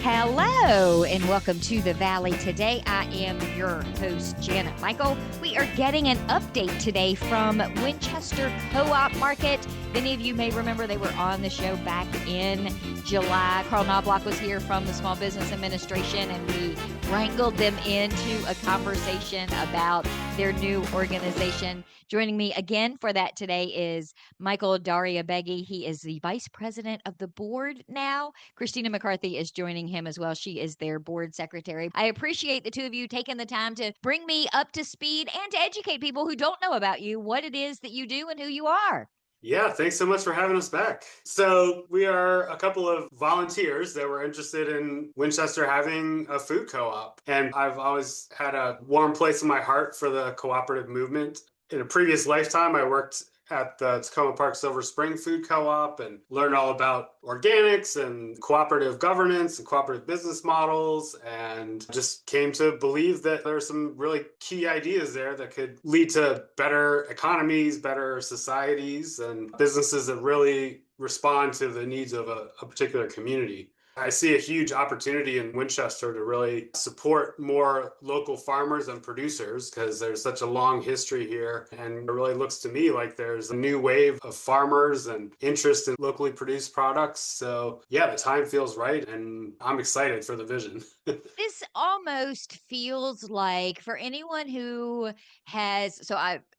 Hello and welcome to the Valley. Today I am your host, Janet Michael. We are getting an update today from Winchester Co-op Market. Many of you may remember they were on the show back in July. Carl Knobloch was here from the Small Business Administration, and we wrangled them into a conversation about their new organization. Joining me again for that today is Michael Daria-Beggy. He is the vice president of the board now. Christina McCarthy is joining him as well. She is their board secretary. I appreciate the two of you taking the time to bring me up to speed and to educate people who don't know about you, what it is that you do and who you are. Yeah, thanks so much for having us back. So we are a couple of volunteers that were interested in Winchester having a food co-op. And I've always had a warm place in my heart for the cooperative movement. In a previous lifetime, I worked at the Takoma Park Silver Spring Food Co-op and learned all about organics and cooperative governance and cooperative business models, and just came to believe that there are some really key ideas there that could lead to better economies, better societies, and businesses that really respond to the needs of a particular community. I see a huge opportunity in Winchester to really support more local farmers and producers because there's such a long history here. And it really looks to me like there's a new wave of farmers and interest in locally produced products. So yeah, the time feels right and I'm excited for the vision. This almost feels like, for anyone who has,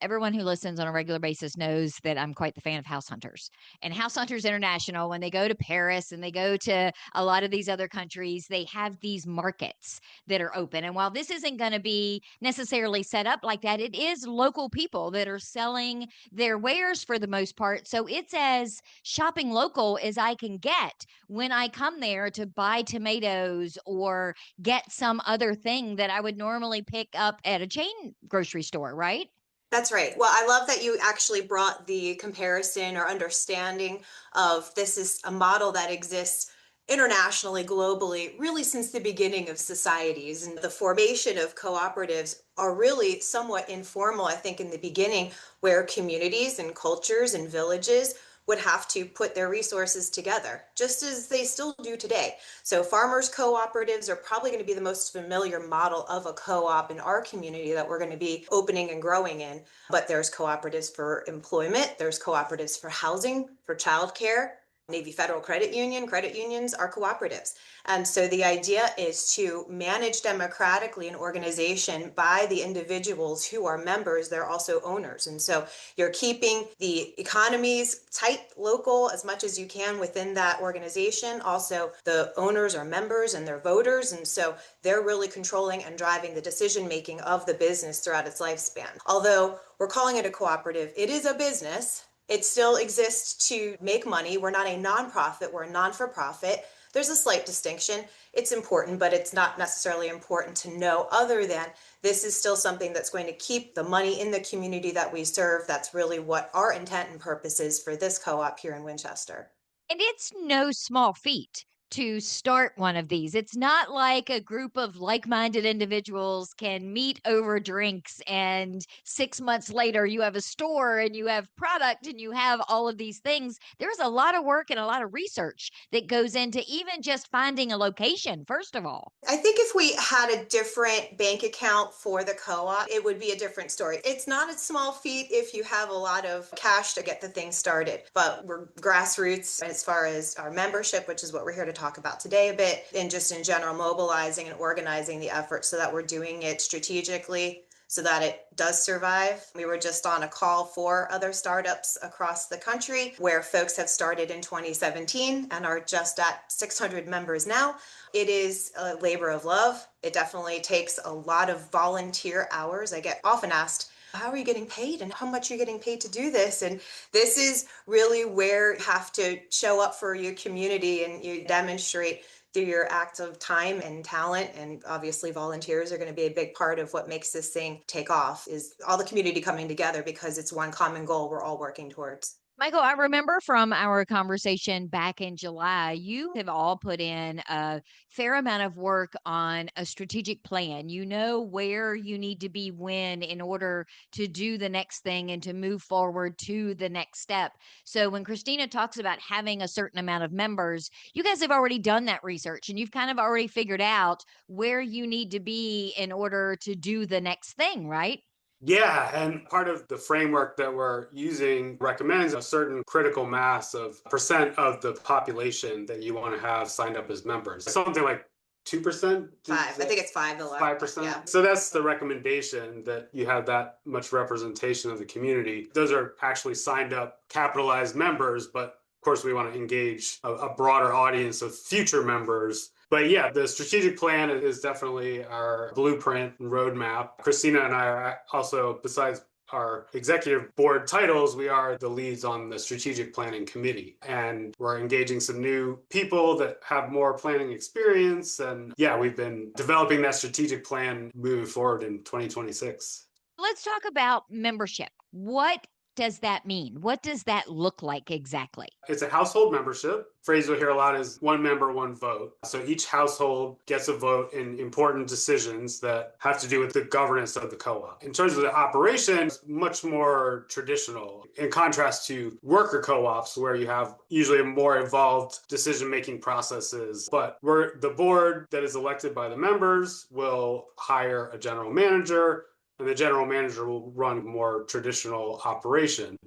everyone who listens on a regular basis knows that I'm quite the fan of House Hunters. And House Hunters International, when they go to Paris and they go to a lot of these other countries, they have these markets that are open. And while this isn't going to be necessarily set up like that, it is local people that are selling their wares for the most part. So it's as shopping local as I can get when I come there to buy tomatoes or get some other thing that I would normally pick up at a chain grocery store, right? That's right. Well, I love that you actually brought the comparison or understanding of this is a model that exists internationally, globally, really since the beginning of societies. And the formation of cooperatives are really somewhat informal, I think, in the beginning, where communities and cultures and villages would have to put their resources together, just as they still do today. So farmers cooperatives are probably going to be the most familiar model of a co-op in our community that we're going to be opening and growing in. But there's cooperatives for employment, there's cooperatives for housing, for childcare. Navy Federal Credit unions are cooperatives. And so the idea is to manage democratically an organization by the individuals who are members. They're also owners. And so you're keeping the economies tight, local, as much as you can within that organization. Also, the owners are members and they're voters. And so they're really controlling and driving the decision making of the business throughout its lifespan. Although we're calling it a cooperative, it is a business. It still exists to make money. We're not a nonprofit, we're a non-for-profit. There's a slight distinction. It's important, but it's not necessarily important to know, other than this is still something that's going to keep the money in the community that we serve. That's really what our intent and purpose is for this co-op here in Winchester. And it's no small feat to start one of these. It's not like a group of like-minded individuals can meet over drinks and 6 months later you have a store and you have product and you have all of these things. There's a lot of work and a lot of research that goes into even just finding a location, first of all. I think if we had a different bank account for the co-op, it would be a different story. It's not a small feat if you have a lot of cash to get the thing started, but we're grassroots as far as our membership, which is what we're here to talk about today a bit, and just in general mobilizing and organizing the effort so that we're doing it strategically so that it does survive. We were just on a call for other startups across the country where folks have started in 2017 and are just at 600 members now. It is a labor of love. It definitely takes a lot of volunteer hours. I get often asked, how are you getting paid and how much are you getting paid to do this? And this is really where you have to show up for your community and you demonstrate through your act of time and talent. And obviously volunteers are going to be a big part of what makes this thing take off, is all the community coming together because it's one common goal we're all working towards. Michael, I remember from our conversation back in July, you have all put in a fair amount of work on a strategic plan. You know where you need to be when in order to do the next thing and to move forward to the next step. So when Christina talks about having a certain amount of members, you guys have already done that research and you've kind of already figured out where you need to be in order to do the next thing, right? Yeah, and part of the framework that we're using recommends a certain critical mass of percent of the population that you want to have signed up as members. Something like 2%? Five. I think it's five. The last. 5%. Yeah. So that's the recommendation, that you have that much representation of the community. Those are actually signed up, capitalized members, but of course we want to engage a broader audience of future members. But yeah, the strategic plan is definitely our blueprint and roadmap. Christina and I are also, besides our executive board titles, we are the leads on the strategic planning committee. And we're engaging some new people that have more planning experience. And yeah, we've been developing that strategic plan moving forward in 2026. Let's talk about membership. What does that mean? What does that look like exactly? It's a household membership. Phrase you'll hear a lot is one member, one vote. So each household gets a vote in important decisions that have to do with the governance of the co-op. In terms of the operation, it's much more traditional in contrast to worker co-ops, where you have usually more involved decision-making processes. But the board that is elected by the members will hire a general manager, and the general manager will run more traditional operation.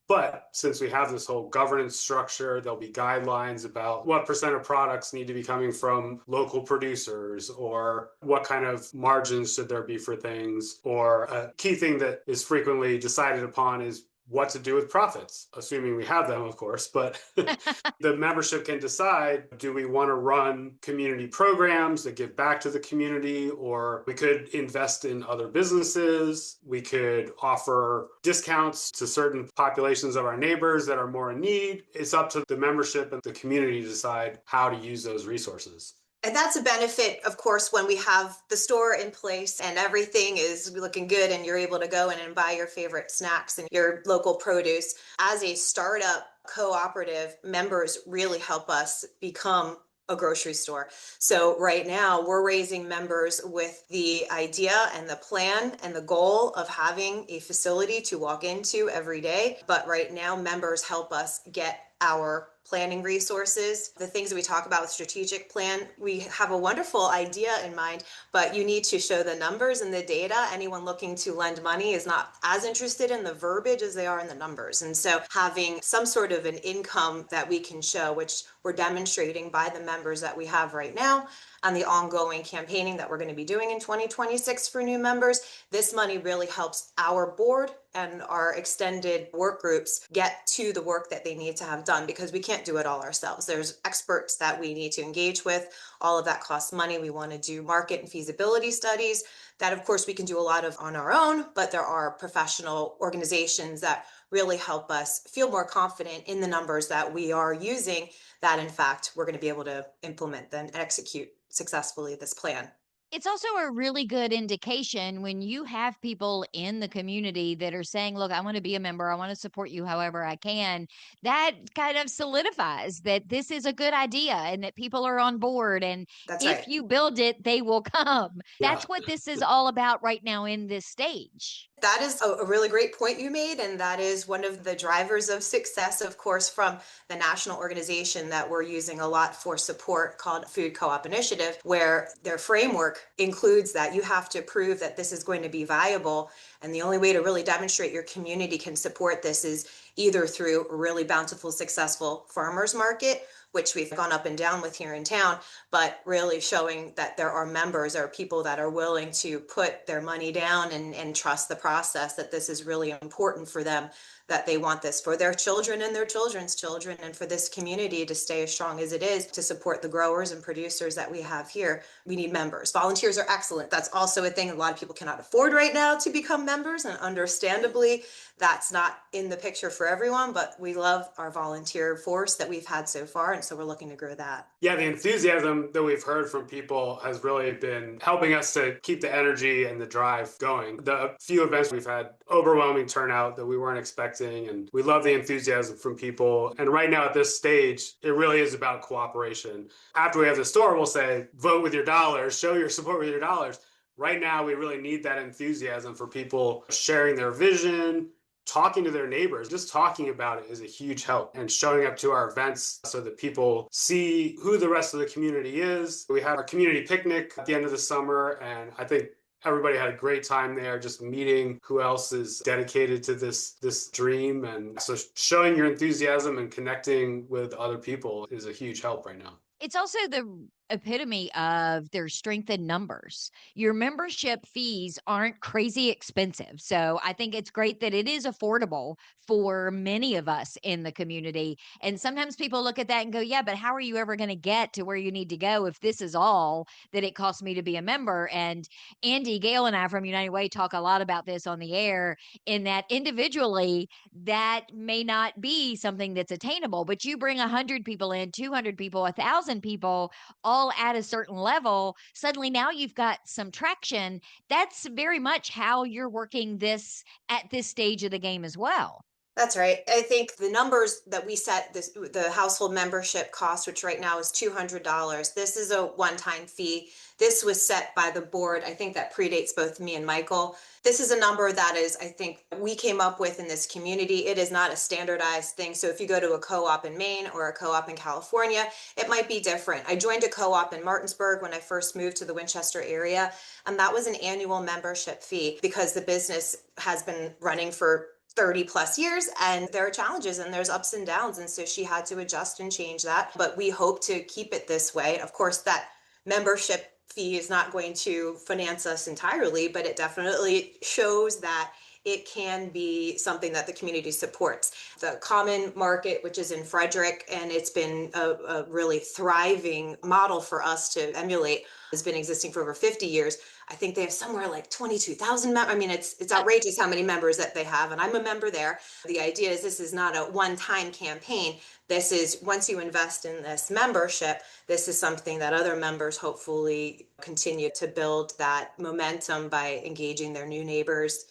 But since we have this whole governance structure, there'll be guidelines about what percent of products need to be coming from local producers, or what kind of margins should there be for things. Or a key thing that is frequently decided upon is what to do with profits, assuming we have them, of course. But the membership can decide, do we want to run community programs that give back to the community, or we could invest in other businesses. We could offer discounts to certain populations of our neighbors that are more in need. It's up to the membership and the community to decide how to use those resources. And that's a benefit, of course, when we have the store in place and everything is looking good and you're able to go in and buy your favorite snacks and your local produce. As a startup cooperative, members really help us become a grocery store. So right now we're raising members with the idea and the plan and the goal of having a facility to walk into every day. But right now members help us get our planning resources, the things that we talk about with strategic plan. We have a wonderful idea in mind, but you need to show the numbers and the data. Anyone looking to lend money is not as interested in the verbiage as they are in the numbers. And so having some sort of an income that we can show, which we're demonstrating by the members that we have right now, and the ongoing campaigning that we're going to be doing in 2026 for new members, this money really helps our board and our extended work groups get to the work that they need to have done, because we can't do it all ourselves. There's experts that we need to engage with. All of that costs money. We want to do market and feasibility studies that, of course, we can do a lot of on our own, but there are professional organizations that really help us feel more confident in the numbers that we are using, that in fact, we're going to be able to implement them and execute successfully this plan. It's also a really good indication when you have people in the community that are saying, look, I want to be a member. I want to support you however I can. That kind of solidifies that this is a good idea and that people are on board. And That's if right. you build it, they will come. Yeah. That's what this is all about right now in this stage. That is a really great point you made, and that is one of the drivers of success, of course, from the national organization that we're using a lot for support called Food Co-op Initiative, where their framework includes that you have to prove that this is going to be viable. And the only way to really demonstrate your community can support this is either through a really bountiful, successful farmers market, which we've gone up and down with here in town, but really showing that there are members, there are people that are willing to put their money down and trust the process, that this is really important for them, that they want this for their children and their children's children, and for this community to stay as strong as it is to support the growers and producers that we have here. We need members. Volunteers are excellent. That's also a thing a lot of people cannot afford right now to become members. members, and understandably, that's not in the picture for everyone, but we love our volunteer force that we've had so far, and so we're looking to grow that. Yeah, the enthusiasm that we've heard from people has really been helping us to keep the energy and the drive going. The few events we've had overwhelming turnout that we weren't expecting, and we love the enthusiasm from people. And right now at this stage, it really is about cooperation. After we have the store, we'll say, vote with your dollars, show your support with your dollars. Right now, we really need that enthusiasm for people sharing their vision, talking to their neighbors. Just talking about it is a huge help, and showing up to our events so that people see who the rest of the community is. We had our community picnic at the end of the summer, and I think everybody had a great time there, just meeting who else is dedicated to this dream. And so showing your enthusiasm and connecting with other people is a huge help right now. It's also the epitome of their strength in numbers. Your membership fees aren't crazy expensive. So I think it's great that it is affordable for many of us in the community. And sometimes people look at that and go, yeah, but how are you ever going to get to where you need to go if this is all that it costs me to be a member? And Andy, Gail, and I from United Way talk a lot about this on the air, in that individually, that may not be something that's attainable, but you bring 100 people in, 200 people, 1,000 people, all at a certain level, suddenly now you've got some traction. That's very much how you're working this at this stage of the game as well. That's right. I think the numbers that we set, the household membership cost, which right now is $200, this is a one-time fee. This was set by the board. I think that predates both me and Michael. This is a number that is, I think, we came up with in this community. It is not a standardized thing. So if you go to a co-op in Maine or a co-op in California, it might be different. I joined a co-op in Martinsburg when I first moved to the Winchester area, and that was an annual membership fee because the business has been running for 30 plus years, and there are challenges and there's ups and downs. And so she had to adjust and change that. But we hope to keep it this way. Of course, that membership fee is not going to finance us entirely, but it definitely shows that it can be something that the community supports. The Common Market, which is in Frederick, and it's been a really thriving model for us to emulate, has been existing for over 50 years. I think they have somewhere like 22,000 members. I mean, it's outrageous how many members that they have, and I'm a member there. The idea is this is not a one-time campaign. This is, once you invest in this membership, this is something that other members hopefully continue to build that momentum by engaging their new neighbors.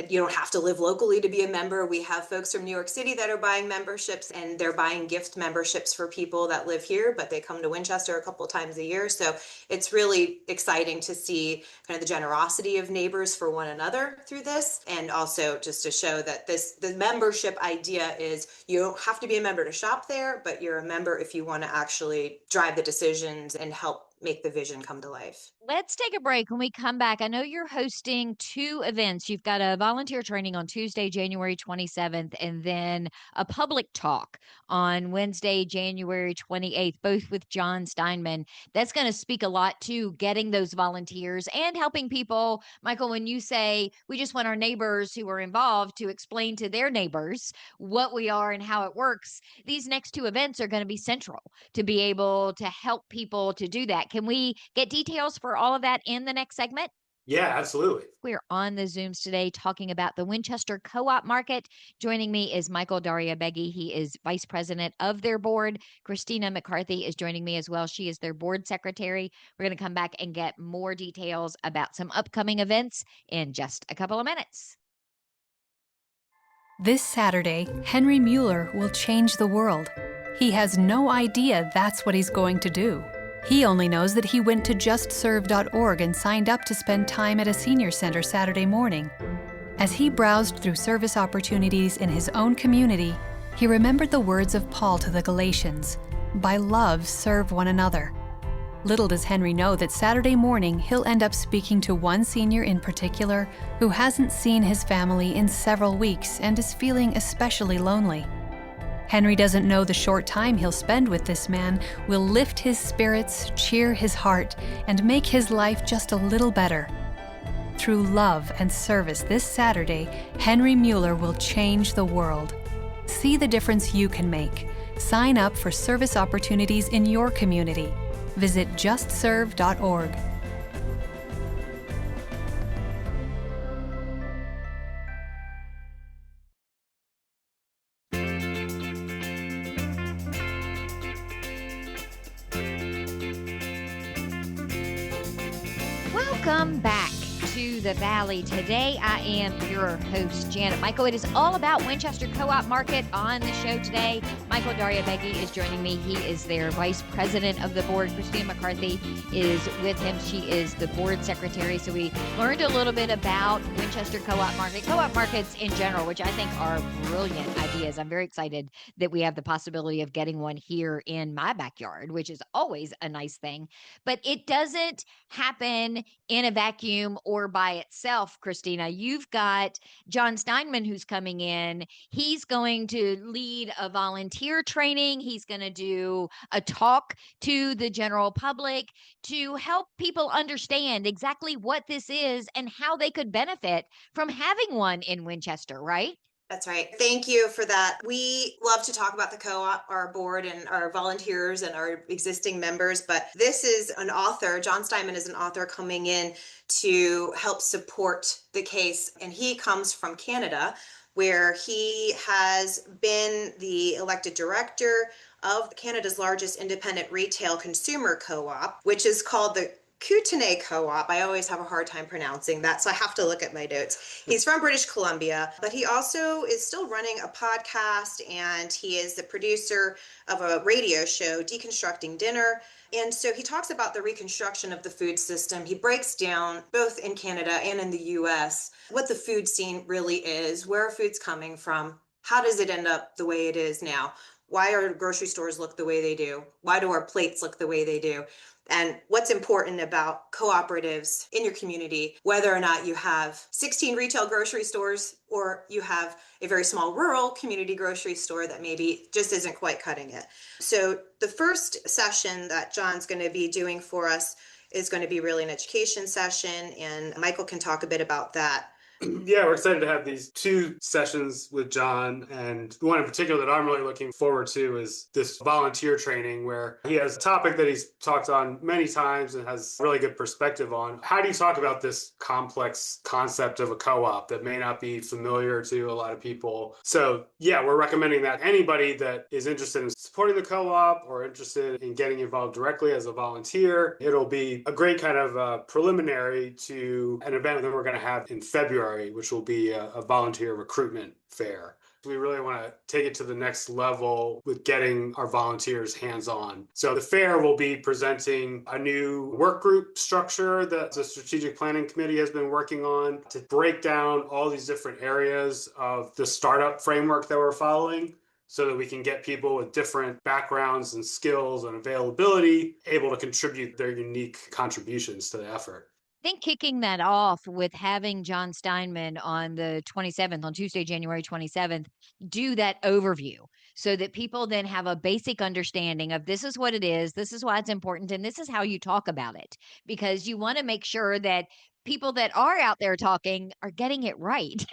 You don't have to live locally to be a member. We have folks from New York City that are buying memberships, and they're buying gift memberships for people that live here, but they come to Winchester a couple of times a year. So it's really exciting to see kind of the generosity of neighbors for one another through this. And also just to show that the membership idea is you don't have to be a member to shop there, but you're a member if you want to actually drive the decisions and help make the vision come to life. Let's take a break. When we come back, I know you're hosting 2 events. You've got a volunteer training on Tuesday, January 27th, and then a public talk on Wednesday, January 28th, both with John Steinman. That's going to speak a lot to getting those volunteers and helping people. Michael, when you say we just want our neighbors who are involved to explain to their neighbors what we are and how it works, these next 2 events are going to be central to be able to help people to do that. Can we get details for all of that in the next segment? Yeah, absolutely. We're on the Zooms today talking about the Winchester Co-op Market. Joining me is Michael Darriabeghi. He is vice president of their board. Christina McCarthy is joining me as well. She is their board secretary. We're going to come back and get more details about some upcoming events in just a couple of minutes. This Saturday, Henry Mueller will change the world. He has no idea that's what he's going to do. He only knows that he went to justserve.org and signed up to spend time at a senior center Saturday morning. As he browsed through service opportunities in his own community, he remembered the words of Paul to the Galatians, "By love, serve one another." Little does Henry know that Saturday morning he'll end up speaking to one senior in particular who hasn't seen his family in several weeks and is feeling especially lonely. Henry doesn't know the short time he'll spend with this man will lift his spirits, cheer his heart, and make his life just a little better. Through love and service this Saturday, Henry Mueller will change the world. See the difference you can make. Sign up for service opportunities in your community. Visit justserve.org. Welcome back to the Valley. Today, I am your host, Janet Michael. It is all about Winchester Co-op Market on the show today. Michael Daria Veggies is joining me. He is their vice president of the board. Christina McCarthy is with him. She is the board secretary. So we learned a little bit about Winchester Co-op Market, co-op markets in general, which I think are brilliant ideas. I'm very excited that we have the possibility of getting one here in my backyard, which is always a nice thing. But it doesn't happen in a vacuum or by itself, Christina. You've got John Steinman who's coming in. He's going to lead a volunteer training. He's going to do a talk to the general public to help people understand exactly what this is and how they could benefit from having one in Winchester, right? That's right. Thank you for that. We love to talk about the co-op, our board and our volunteers and our existing members, but this is an author, John Steinman is an author coming in to help support the case. And he comes from Canada, where he has been the elected director of Canada's largest independent retail consumer co-op, which is called the Kootenay Co-op. I always have a hard time pronouncing that, so I have to look at my notes. He's from British Columbia, but he also is still running a podcast, and he is the producer of a radio show, Deconstructing Dinner. And so he talks about the reconstruction of the food system. He breaks down, both in Canada and in the US, what the food scene really is, where food's coming from, how does it end up the way it is now? Why are grocery stores look the way they do? Why do our plates look the way they do? And what's important about cooperatives in your community, whether or not you have 16 retail grocery stores or you have a very small rural community grocery store that maybe just isn't quite cutting it. So the first session that John's going to be doing for us is going to be really an education session, and Michael can talk a bit about that. Yeah, we're excited to have these two sessions with John, and the one in particular that I'm really looking forward to is this volunteer training, where he has a topic that he's talked on many times and has really good perspective on. How do you talk about this complex concept of a co-op that may not be familiar to a lot of people? So yeah, we're recommending that anybody that is interested in supporting the co-op or interested in getting involved directly as a volunteer, it'll be a great kind of preliminary to an event that we're going to have in February, which will be a volunteer recruitment fair. We really want to take it to the next level with getting our volunteers hands-on. So the fair will be presenting a new work group structure that the strategic planning committee has been working on to break down all these different areas of the startup framework that we're following, so that we can get people with different backgrounds and skills and availability able to contribute their unique contributions to the effort. I think kicking that off with having John Steinman on the 27th, on Tuesday, January 27th, do that overview so that people then have a basic understanding of this is what it is, this is why it's important, and this is how you talk about it. Because you want to make sure that people that are out there talking are getting it right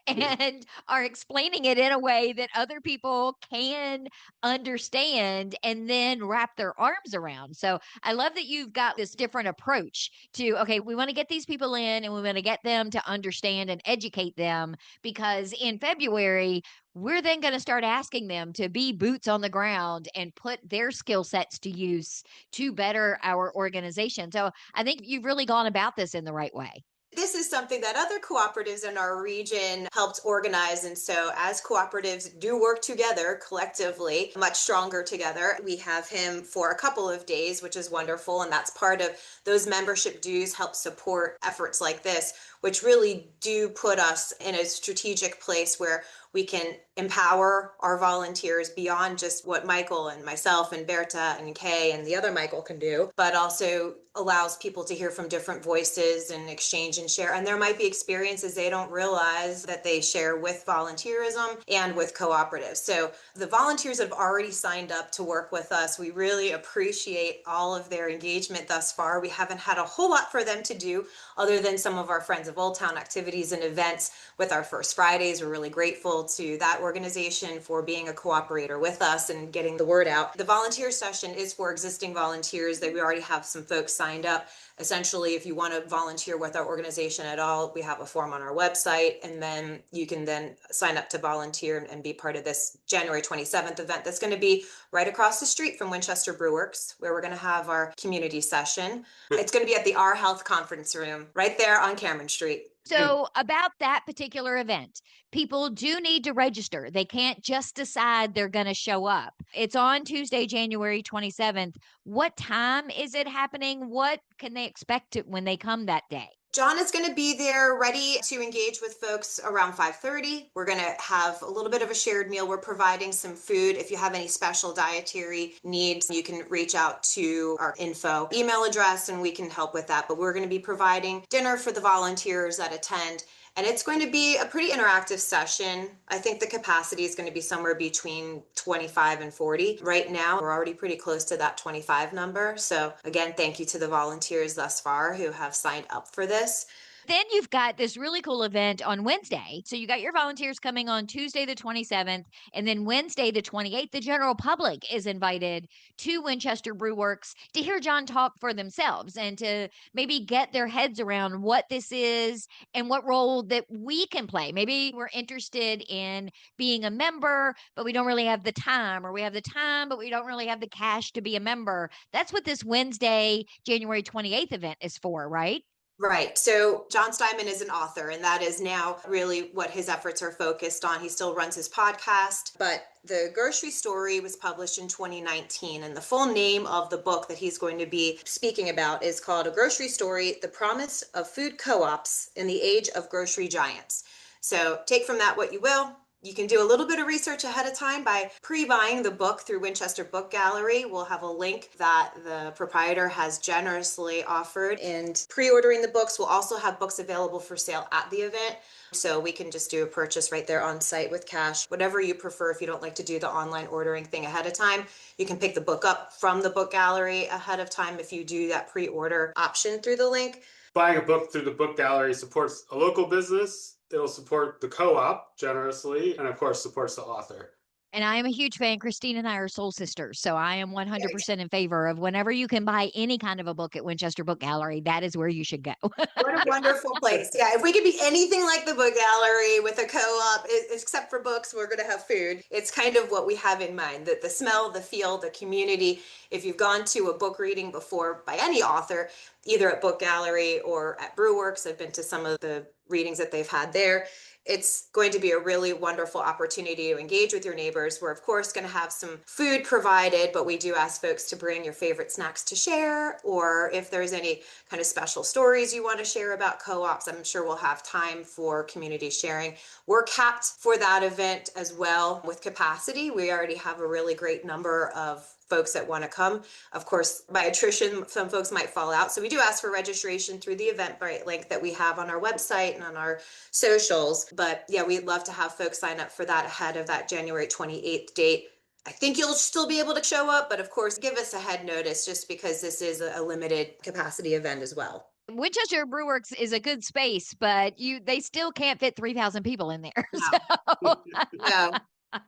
and are explaining it in a way that other people can understand and then wrap their arms around. So I love that you've got this different approach to, okay, we want to get these people in and we want to get them to understand and educate them, because in February, we're then going to start asking them to be boots on the ground and put their skill sets to use to better our organization. So I think you've really gone about this in the right way. This is something that other cooperatives in our region helped organize. And so as cooperatives do work together collectively, much stronger together, we have him for a couple of days, which is wonderful. And that's part of those membership dues help support efforts like this, which really do put us in a strategic place where we can empower our volunteers beyond just what Michael and myself and Berta and Kay and the other Michael can do, but also allows people to hear from different voices and exchange and share. And there might be experiences they don't realize that they share with volunteerism and with cooperatives. So the volunteers have already signed up to work with us. We really appreciate all of their engagement thus far. We haven't had a whole lot for them to do other than some of our friends kinds of Old Town activities and events with our First Fridays. We're really grateful to that organization for being a cooperator with us and getting the word out. The volunteer session is for existing volunteers that we already have some folks signed up. Essentially, if you want to volunteer with our organization at all, we have a form on our website, and then you can then sign up to volunteer and be part of this January 27th event that's going to be right across the street from Winchester Brewworks, where we're going to have our community session. It's going to be at the Our Health Conference Room right there on Cameron Street. So, about that particular event, people do need to register. They can't just decide they're going to show up. It's on Tuesday, January 27th. What time is it happening? What can they expect when they come that day? John is going to be there ready to engage with folks around 5:30. We're going to have a little bit of a shared meal. We're providing some food. If you have any special dietary needs, you can reach out to our info email address and we can help with that. But we're going to be providing dinner for the volunteers that attend. And it's going to be a pretty interactive session. I think the capacity is going to be somewhere between 25 and 40. Right now, we're already pretty close to that 25 number. So again, thank you to the volunteers thus far who have signed up for this. Then you've got this really cool event on Wednesday. So you got your volunteers coming on Tuesday, the 27th, and then Wednesday, the 28th. The general public is invited to Winchester Brewworks to hear John talk for themselves and to maybe get their heads around what this is and what role that we can play. Maybe we're interested in being a member, but we don't really have the time, or we have the time, but we don't really have the cash to be a member. That's what this Wednesday, January 28th event is for, right? Right. So John Steinman is an author, and that is now really what his efforts are focused on. He still runs his podcast, but The Grocery Story was published in 2019, and the full name of the book that he's going to be speaking about is called A Grocery Story, The Promise of Food Co-ops in the Age of Grocery Giants. So take from that what you will. You can do a little bit of research ahead of time by pre-buying the book through Winchester Book Gallery. We'll have a link that the proprietor has generously offered. And pre-ordering the books, we'll also have books available for sale at the event. So we can just do a purchase right there on site with cash, whatever you prefer. If you don't like to do the online ordering thing ahead of time, you can pick the book up from the book gallery ahead of time if you do that pre-order option through the link. Buying a book through the book gallery supports a local business. It'll support the co-op generously, and of course supports the author. And I am a huge fan. Christina and I are soul sisters. So I am 100% in favor of whenever you can buy any kind of a book at Winchester Book Gallery, that is where you should go. What a wonderful place. Yeah, if we could be anything like the book gallery with a co-op, except for books, we're going to have food. It's kind of what we have in mind, the smell, the feel, the community. If you've gone to a book reading before by any author, either at Book Gallery or at Brewworks, I've been to some of the readings that they've had there. It's going to be a really wonderful opportunity to engage with your neighbors. We're, of course, going to have some food provided, but we do ask folks to bring your favorite snacks to share, or if there's any kind of special stories you want to share about co-ops, I'm sure we'll have time for community sharing. We're capped for that event as well with capacity. We already have a really great number of folks that want to come. Of course, by attrition, some folks might fall out. So we do ask for registration through the Eventbrite link that we have on our website and on our socials. But yeah, we'd love to have folks sign up for that ahead of that January 28th date. I think you'll still be able to show up, but of course, give us a head notice just because this is a limited capacity event as well. Winchester Brewworks is a good space, but they still can't fit 3,000 people in there. No. So. No.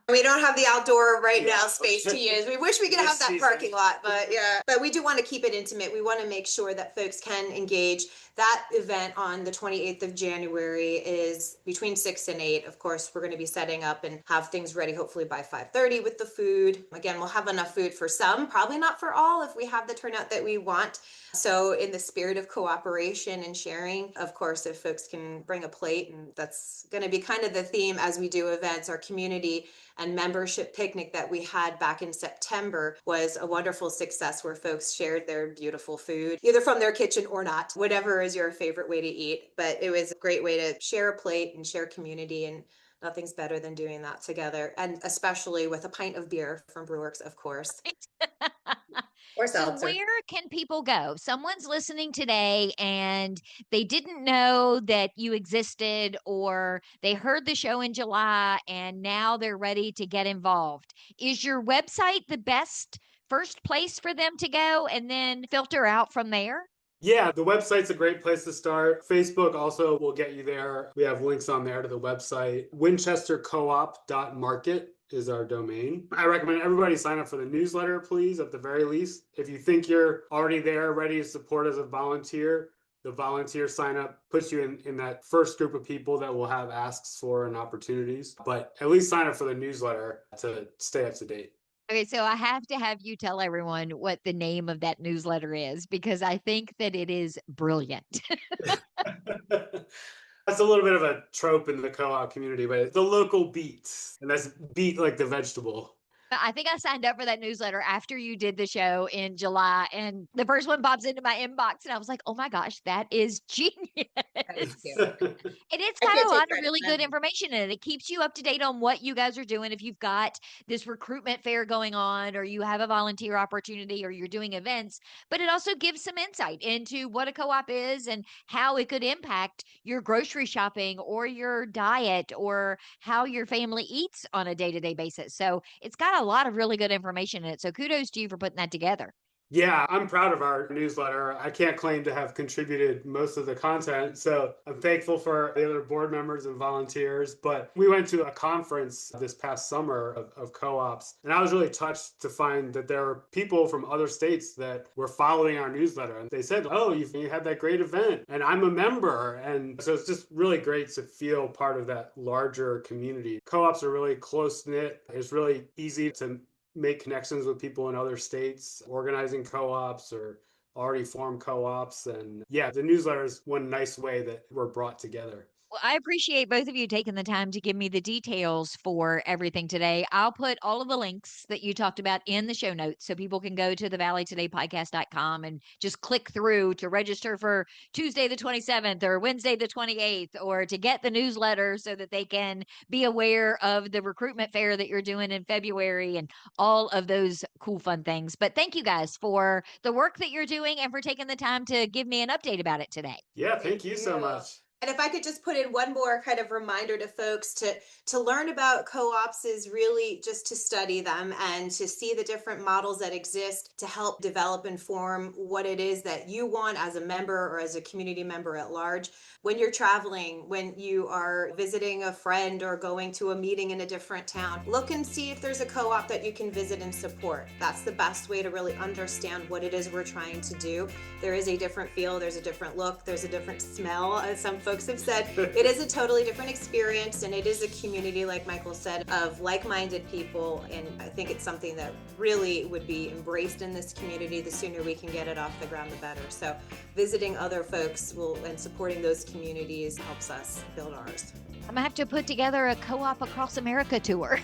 We don't have the outdoor now space to use. We wish we could have that parking lot, but yeah. But we do want to keep it intimate. We want to make sure that folks can engage. That event on the 28th of January is between 6 and 8. Of course, we're going to be setting up and have things ready hopefully by 5:30 with the food. Again, we'll have enough food for some, probably not for all if we have the turnout that we want. So in the spirit of cooperation and sharing, of course, if folks can bring a plate, and that's going to be kind of the theme as we do events. Our community and membership picnic that we had back in September was a wonderful success where folks shared their beautiful food, either from their kitchen or not, whatever is your favorite way to eat. But it was a great way to share a plate and share community, and nothing's better than doing that together. And especially with a pint of beer from Brewworks, of course. Or So seltzer. where can people go? Someone's listening today and they didn't know that you existed, or they heard the show in July and now they're ready to get involved. Is your website the best first place for them to go and then filter out from there? Yeah, the website's a great place to start. Facebook also will get you there. We have links on there to the website. winchestercoop.market is our domain. I recommend everybody sign up for the newsletter, please, at the very least. If you think you're already there, ready to support as a volunteer, the volunteer sign up puts you in that first group of people that will have asks for and opportunities. But at least sign up for the newsletter to stay up to date. Okay, so I have to have you tell everyone what the name of that newsletter is because I think that it is brilliant. That's a little bit of a trope in the co-op community, but it's the local beet, and that's beet like the vegetable. I think I signed up for that newsletter after you did the show in July, and the first one pops into my inbox, and I was like, "Oh my gosh, that is genius!" Thank you. And it's I got can't a take lot of credit really for good that. information in it. It keeps you up to date on what you guys are doing. If you've got this recruitment fair going on, or you have a volunteer opportunity, or you're doing events, but it also gives some insight into what a co-op is and how it could impact your grocery shopping or your diet or how your family eats on a day-to-day basis. So it's got a lot of really good information in it. So kudos to you for putting that together. Yeah, I'm proud of our newsletter. I can't claim to have contributed most of the content, so I'm thankful for the other board members and volunteers. But we went to a conference this past summer of co-ops, and I was really touched to find that there were people from other states that were following our newsletter. And they said, "Oh, you had that great event, and I'm a member." And so it's just really great to feel part of that larger community. Co-ops are really close-knit. It's really easy to make connections with people in other states, organizing co-ops or already formed co-ops. And yeah, the newsletter is one nice way that we're brought together. Well, I appreciate both of you taking the time to give me the details for everything today. I'll put all of the links that you talked about in the show notes so people can go to the valleytodaypodcast.com and just click through to register for Tuesday the 27th or Wednesday the 28th or to get the newsletter so that they can be aware of the recruitment fair that you're doing in February and all of those cool, fun things. But thank you guys for the work that you're doing and for taking the time to give me an update about it today. Yeah, thank you so much. And if I could just put in one more kind of reminder to folks to learn about co-ops is really just to study them and to see the different models that exist to help develop and form what it is that you want as a member or as a community member at large. When you're traveling, when you are visiting a friend or going to a meeting in a different town, look and see if there's a co-op that you can visit and support. That's the best way to really understand what it is we're trying to do. There is a different feel, there's a different look, there's a different smell, as some folks have said. It is a totally different experience, and it is a community, like Michael said, of like-minded people, and I think it's something that really would be embraced in this community. The sooner we can get it off the ground, the better. So visiting other folks and supporting those communities helps us build ours. I'm gonna have to put together a co-op across America tour.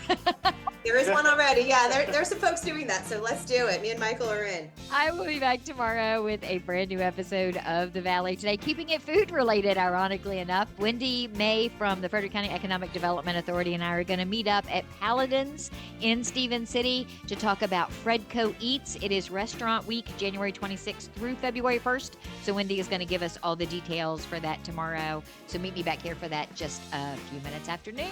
There is one already. Yeah, there's some folks doing that. So let's do it. Me and Michael are in. I will be back tomorrow with a brand new episode of The Valley Today, keeping it food related, ironically enough. Wendy May from the Frederick County Economic Development Authority and I are going to meet up at Paladin's in Stephen City to talk about Fredco Eats. It is Restaurant Week, January 26th through February 1st. So Wendy is going to give us all the details for that tomorrow. So meet me back here for that just a few minutes after noon.